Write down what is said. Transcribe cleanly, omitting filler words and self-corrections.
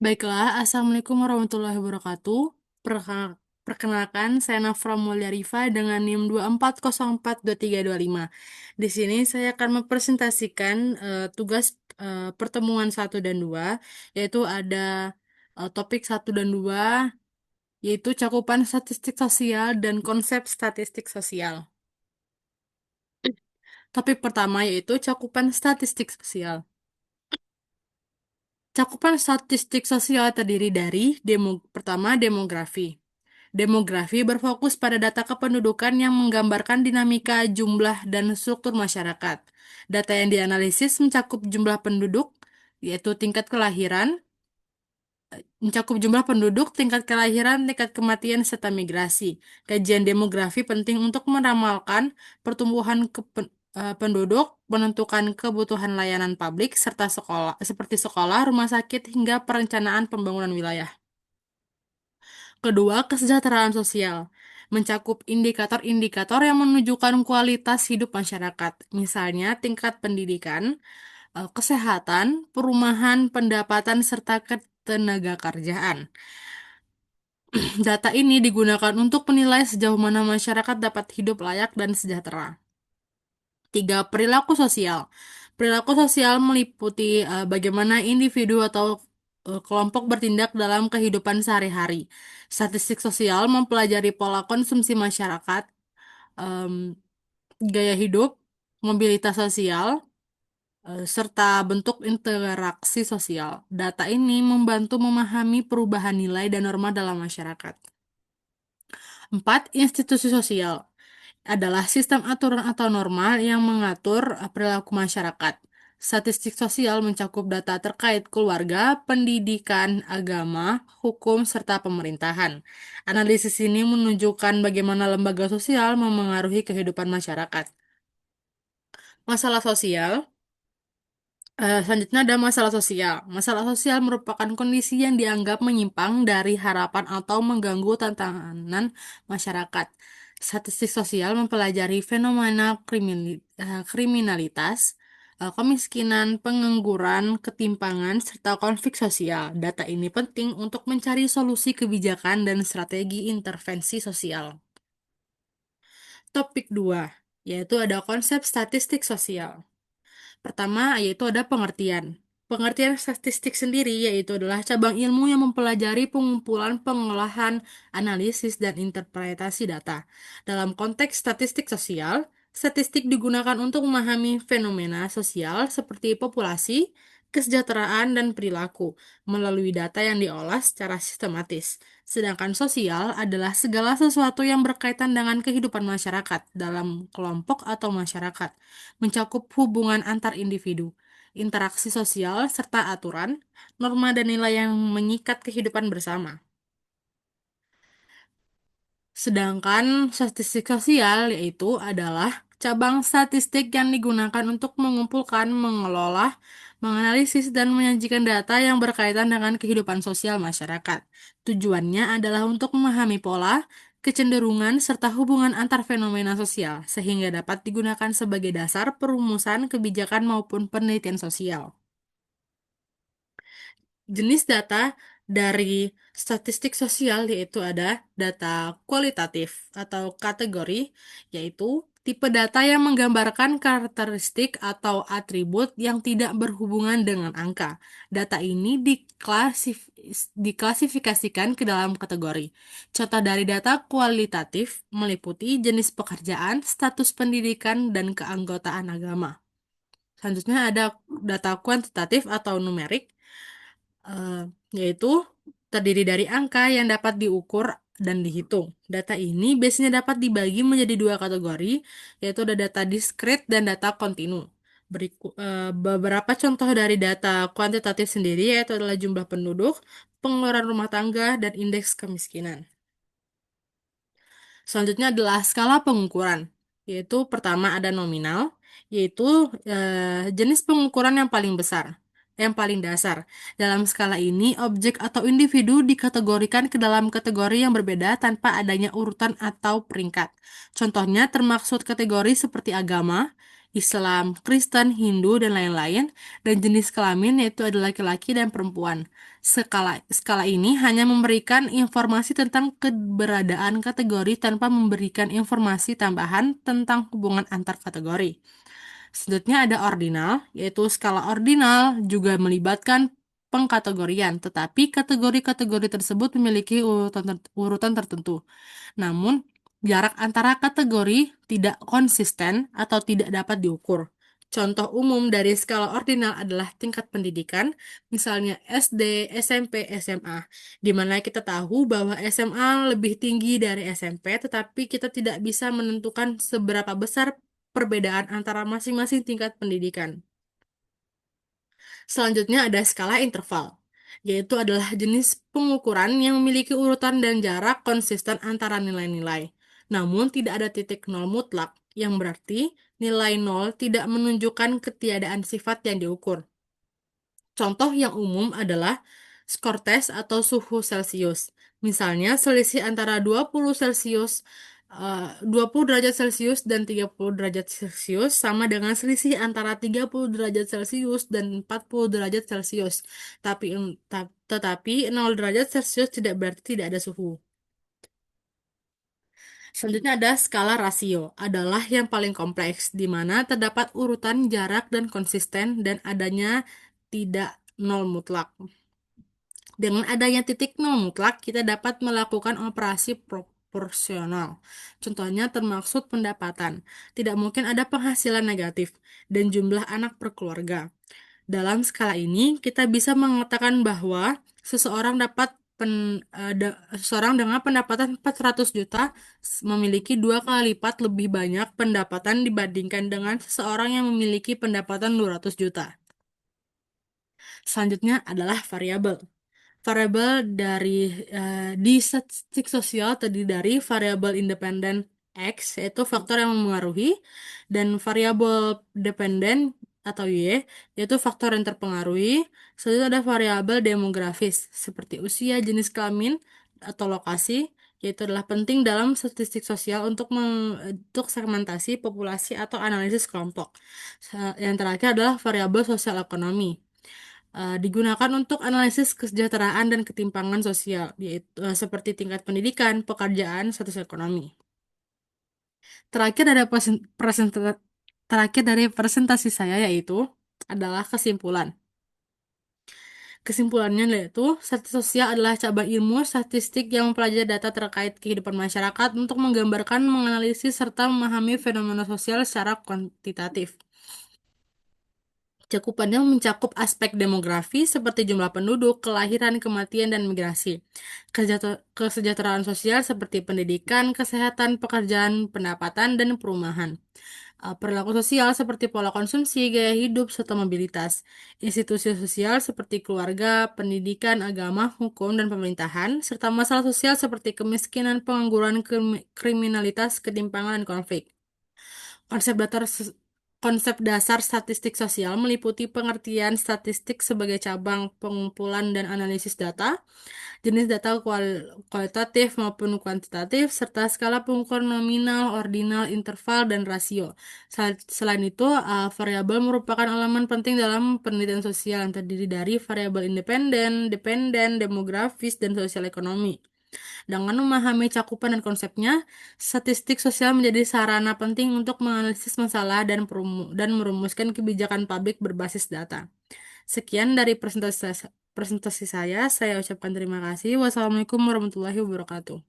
Baiklah, Assalamualaikum warahmatullahi wabarakatuh. Perkenalkan, saya Nafra Mulia Rifa dengan NIM 24042325. Di sini saya akan mempresentasikan tugas pertemuan 1 dan 2, yaitu ada topik 1 dan 2, yaitu cakupan statistik sosial dan konsep statistik sosial. Topik pertama yaitu cakupan statistik sosial. Cakupan statistik sosial terdiri dari pertama, demografi. Demografi berfokus pada data kependudukan yang menggambarkan dinamika jumlah dan struktur masyarakat. Data yang dianalisis mencakup jumlah penduduk, yaitu tingkat kelahiran, tingkat kelahiran, tingkat kematian, serta migrasi. Kajian demografi penting untuk meramalkan pertumbuhan penduduk, menentukan kebutuhan layanan publik, serta sekolah, seperti sekolah, rumah sakit, hingga perencanaan pembangunan wilayah. Kedua, kesejahteraan sosial mencakup indikator-indikator yang menunjukkan kualitas hidup masyarakat, misalnya tingkat pendidikan, kesehatan, perumahan, pendapatan, serta ketenagakerjaan. Data ini digunakan untuk menilai sejauh mana masyarakat dapat hidup layak dan sejahtera. Tiga, perilaku sosial. Perilaku sosial meliputi bagaimana individu atau kelompok bertindak dalam kehidupan sehari-hari. Statistik sosial mempelajari pola konsumsi masyarakat, em, gaya hidup, mobilitas sosial, serta bentuk interaksi sosial. Data ini membantu memahami perubahan nilai dan norma dalam masyarakat. 4. Institusi sosial adalah sistem aturan atau norma yang mengatur perilaku masyarakat. Statistik sosial mencakup data terkait keluarga, pendidikan, agama, hukum, serta pemerintahan. Analisis ini menunjukkan bagaimana lembaga sosial memengaruhi kehidupan masyarakat. Masalah sosial. Selanjutnya ada masalah sosial. Masalah sosial merupakan kondisi yang dianggap menyimpang dari harapan atau mengganggu tantangan masyarakat. Statistik sosial mempelajari fenomena kriminalitas, kemiskinan, pengangguran, ketimpangan, serta konflik sosial. Data ini penting untuk mencari solusi kebijakan dan strategi intervensi sosial. Topik 2, yaitu ada konsep statistik sosial. Pertama, yaitu ada pengertian. Pengertian statistik sendiri yaitu adalah cabang ilmu yang mempelajari pengumpulan, pengolahan, analisis, dan interpretasi data. Dalam konteks statistik sosial, statistik digunakan untuk memahami fenomena sosial seperti populasi, kesejahteraan, dan perilaku melalui data yang diolah secara sistematis. Sedangkan sosial adalah segala sesuatu yang berkaitan dengan kehidupan masyarakat dalam kelompok atau masyarakat, mencakup hubungan antar individu, interaksi sosial, serta aturan, norma, dan nilai yang mengikat kehidupan bersama. Sedangkan statistik sosial yaitu adalah cabang statistik yang digunakan untuk mengumpulkan, mengelola, menganalisis, dan menyajikan data yang berkaitan dengan kehidupan sosial masyarakat. Tujuannya adalah untuk memahami pola, kecenderungan, serta hubungan antar fenomena sosial, sehingga dapat digunakan sebagai dasar perumusan kebijakan maupun penelitian sosial. Jenis data dari statistik sosial yaitu ada data kualitatif atau kategori, yaitu tipe data yang menggambarkan karakteristik atau atribut yang tidak berhubungan dengan angka. Data ini diklasifikasikan ke dalam kategori. Contoh dari data kualitatif meliputi jenis pekerjaan, status pendidikan, dan keanggotaan agama. Selanjutnya ada data kuantitatif atau numerik, eh, yaitu terdiri dari angka yang dapat diukur dan dihitung. Data ini biasanya dapat dibagi menjadi 2 kategori, yaitu ada data diskrit dan data kontinu. Beberapa contoh dari data kuantitatif sendiri yaitu adalah jumlah penduduk, pengeluaran rumah tangga, dan indeks kemiskinan. Selanjutnya adalah skala pengukuran, yaitu pertama ada nominal, yaitu jenis pengukuran yang paling besar, yang paling dasar. Dalam skala ini, objek atau individu dikategorikan ke dalam kategori yang berbeda tanpa adanya urutan atau peringkat. Contohnya termaksud kategori seperti agama, Islam, Kristen, Hindu, dan lain-lain, dan jenis kelamin yaitu ada laki-laki dan perempuan. Skala ini hanya memberikan informasi tentang keberadaan kategori tanpa memberikan informasi tambahan tentang hubungan antar kategori. Selanjutnya ada ordinal, yaitu skala ordinal juga melibatkan pengkategorian, tetapi kategori-kategori tersebut memiliki urutan tertentu. Namun, jarak antara kategori tidak konsisten atau tidak dapat diukur. Contoh umum dari skala ordinal adalah tingkat pendidikan, misalnya SD, SMP, SMA, di mana kita tahu bahwa SMA lebih tinggi dari SMP, tetapi kita tidak bisa menentukan seberapa besar perbedaan antara masing-masing tingkat pendidikan. Selanjutnya ada skala interval, yaitu adalah jenis pengukuran yang memiliki urutan dan jarak konsisten antara nilai-nilai. Namun tidak ada titik nol mutlak, yang berarti nilai nol tidak menunjukkan ketiadaan sifat yang diukur. Contoh yang umum adalah skor tes atau suhu Celcius. Misalnya selisih antara 20 derajat Celcius dan 30 derajat Celcius sama dengan selisih antara 30 derajat Celcius dan 40 derajat Celcius. Tetapi 0 derajat Celcius tidak berarti tidak ada suhu. Selanjutnya ada skala rasio, adalah yang paling kompleks, di mana terdapat urutan jarak dan konsisten dan adanya tidak nol mutlak. Dengan adanya titik nol mutlak, kita dapat melakukan operasi proporsional. Contohnya termaksud pendapatan. Tidak mungkin ada penghasilan negatif dan jumlah anak per keluarga. Dalam skala ini, kita bisa mengatakan bahwa seseorang dapat seseorang dengan pendapatan 400 juta memiliki 2 kali lipat lebih banyak pendapatan dibandingkan dengan seseorang yang memiliki pendapatan 200 juta. Selanjutnya adalah variabel. Variabel di statistik sosial terdiri dari variabel independen X, yaitu faktor yang mempengaruhi, dan variabel dependen atau Y, yaitu faktor yang terpengaruhi. Selanjutnya ada variabel demografis, seperti usia, jenis kelamin, atau lokasi, yaitu adalah penting dalam statistik sosial untuk segmentasi populasi atau analisis kelompok. Yang terakhir adalah variabel sosial ekonomi, digunakan untuk analisis kesejahteraan dan ketimpangan sosial, yaitu seperti tingkat pendidikan, pekerjaan, status ekonomi. Terakhir dari presentasi saya yaitu adalah kesimpulan. Kesimpulannya yaitu statistik sosial adalah cabang ilmu statistik yang mempelajari data terkait kehidupan masyarakat untuk menggambarkan, menganalisis, serta memahami fenomena sosial secara kuantitatif. Cakupannya mencakup aspek demografi seperti jumlah penduduk, kelahiran, kematian, dan migrasi. Kesejahteraan sosial seperti pendidikan, kesehatan, pekerjaan, pendapatan, dan perumahan. Perilaku sosial seperti pola konsumsi, gaya hidup, serta mobilitas. Institusi sosial seperti keluarga, pendidikan, agama, hukum, dan pemerintahan, serta masalah sosial seperti kemiskinan, pengangguran, kriminalitas, ketimpangan, dan konflik. Konsep dasar Konsep dasar statistik sosial meliputi pengertian statistik sebagai cabang pengumpulan dan analisis data, jenis data kualitatif maupun kuantitatif, serta skala pengukuran nominal, ordinal, interval, dan rasio. Selain itu, variabel merupakan elemen penting dalam penelitian sosial yang terdiri dari variabel independen, dependen, demografis, dan sosial ekonomi. Dengan memahami cakupan dan konsepnya, statistik sosial menjadi sarana penting untuk menganalisis masalah dan merumuskan kebijakan publik berbasis data. Sekian dari presentasi saya ucapkan terima kasih. Wassalamualaikum warahmatullahi wabarakatuh.